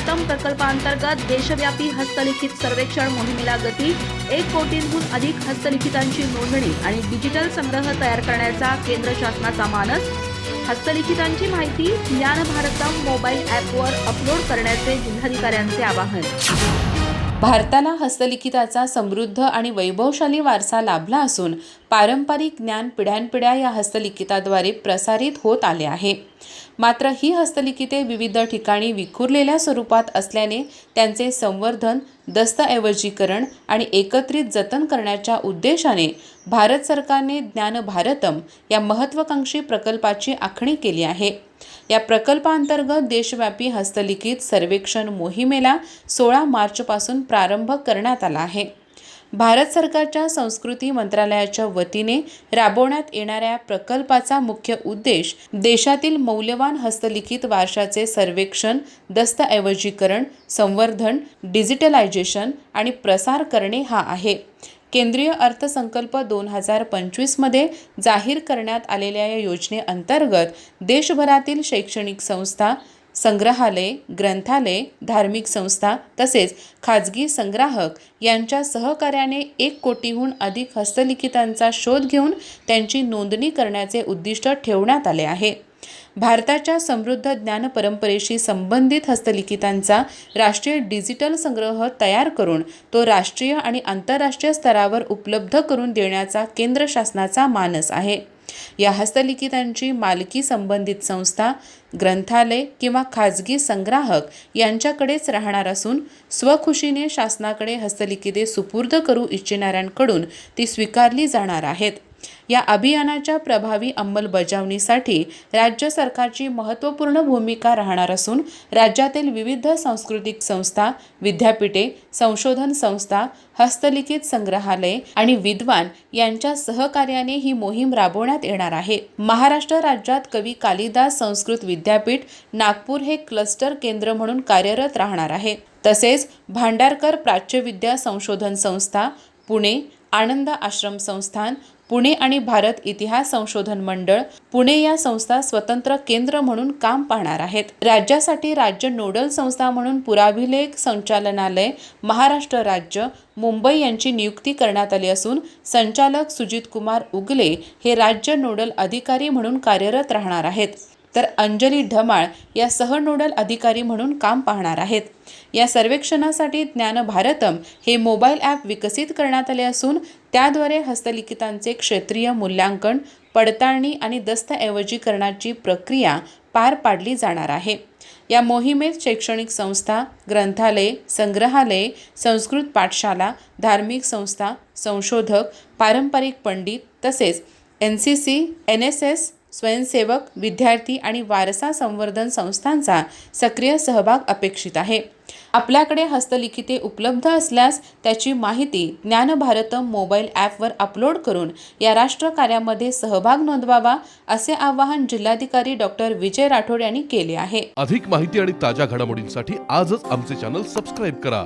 भारतम प्रकल्पांतर्गत देशव्यापी हस्तलिखित सर्वेक्षण मोहिमेला गती। 1 कोटींहून अधिक हस्तलिखितांची नोंदणी आणि डिजिटल संग्रह तयार करण्याचा केंद्र शासनाचा मानस। हस्तलिखितांची माहिती ज्ञान भारतम मोबाईल ॲपवर अपलोड करण्याचे जिल्हाधिकाऱ्यांचे आवाहन। भारताला हस्तलिखिताचा समृद्ध आणि वैभवशाली वारसा लाभला असून पारंपरिक ज्ञान पिढ्यानपिढ्या या हस्तलिखिताद्वारे प्रसारित होत आले आहे। मात्र ही हस्तलिखिते विविध ठिकाणी विखुरलेल्या स्वरूपात असल्याने त्यांचे संवर्धन, दस्तऐवजीकरण आणि एकत्रित जतन करण्याच्या उद्देशाने भारत सरकारने ज्ञान भारतम या महत्त्वाकांक्षी प्रकल्पाची आखणी केली आहे। या प्रकल्पांतर्गत देशव्यापी हस्तलिखित सर्वेक्षण मोहिमेला 16 मार्चपासून प्रारंभ करण्यात आला आहे। भारत सरकारच्या संस्कृती मंत्रालयाच्या वतीने राबवण्यात येणाऱ्या प्रकल्पाचा मुख्य उद्देश देशातील मौल्यवान हस्तलिखित वारशाचे सर्वेक्षण, दस्तऐवजीकरण, संवर्धन, डिजिटलायझेशन आणि प्रसार करणे हा आहे। केंद्रीय अर्थसंकल्प 2025 मध्ये जाहीर करण्यात आलेल्या या योजनेअंतर्गत देशभरातील शैक्षणिक संस्था, संग्रहालय, ग्रंथालय, धार्मिक संस्था तसेच खाजगी संग्राहक यांच्या सहकार्याने 1 कोटीहून अधिक हस्तलिखितांचा शोध घेऊन त्यांची नोंदणी करण्याचे उद्दिष्ट ठेवण्यात आले आहे। भारताच्या समृद्ध ज्ञान परंपरेशी संबंधित हस्तलिखितांचा राष्ट्रीय डिजिटल संग्रह तयार करून तो राष्ट्रीय आणि आंतरराष्ट्रीय स्तरावर उपलब्ध करून देण्याचा केंद्र शासनाचा मानस आहे। या हस्तलिखितांची मालकी संबंधित संस्था, ग्रंथालय किंवा खाजगी संग्राहक यांच्याकडेच राहणार असून स्वखुशीने शासनाकडे हस्तलिखिते सुपूर्द करू इच्छिणाऱ्यांकडून ती स्वीकारली जाणार आहेत। या अभियानाच्या प्रभावी अंमलबजावणीसाठी राज्य सरकारची महत्त्वपूर्ण भूमिका राहणार असून राज्यातील विविध सांस्कृतिक संस्था, विद्यापीठे, संशोधन संस्था, हस्तलिखित संग्रहालय आणि विद्वान यांच्या सहकार्याने ही मोहीम राबवण्यात येणार आहे। महाराष्ट्र राज्यात कवी कालिदास संस्कृत विद्यापीठ नागपूर हे क्लस्टर केंद्र म्हणून कार्यरत राहणार आहे। तसेच भांडारकर प्राच्यविद्या संशोधन संस्था, पुणे, आनंद आश्रम संस्थान, पुणे आणि भारत इतिहास संशोधन मंडळ, पुणे या संस्था स्वतंत्र केंद्र म्हणून काम पाहणार आहेत। राज्यासाठी राज्य नोडल संस्था म्हणून पुराभिलेख संचालनालय, महाराष्ट्र राज्य, मुंबई यांची नियुक्ती करण्यात आली असून संचालक सुजित कुमार उगले हे राज्य नोडल अधिकारी म्हणून कार्यरत राहणार आहेत, तर अंजली ढमाळ या सहनोडल अधिकारी म्हणून काम पाहणार आहेत। या सर्वेक्षणासाठी ज्ञान भारतम हे मोबाईल ॲप विकसित करण्यात आले असून त्याद्वारे हस्तलिखितांचे क्षेत्रीय मूल्यांकन, पडताळणी आणि दस्तऐवजीकरणाची प्रक्रिया पार पाडली जाणार आहे। या मोहिमेत शैक्षणिक संस्था, ग्रंथालय, संग्रहालय, संस्कृत पाठशाला, धार्मिक संस्था, संशोधक, पारंपरिक पंडित तसेच NCC, NSS, स्वयंसेवक, विद्यार्थी आणि वारसा संवर्धन संस्थांचा सक्रिय सहभाग अपेक्षित आहे। आपल्याकडे हस्तलिखिते उपलब्ध असल्यास त्याची माहिती ज्ञान भारतम मोबाईल ॲपवर अपलोड करून या राष्ट्र कार्यामध्ये सहभाग नोंदवावा असे आवाहन जिल्हाधिकारी डॉक्टर विजय राठोड यांनी केले आहे। अधिक माहिती आणि ताज्या घडामोडींसाठी आजच आमचे चॅनल सबस्क्राइब करा।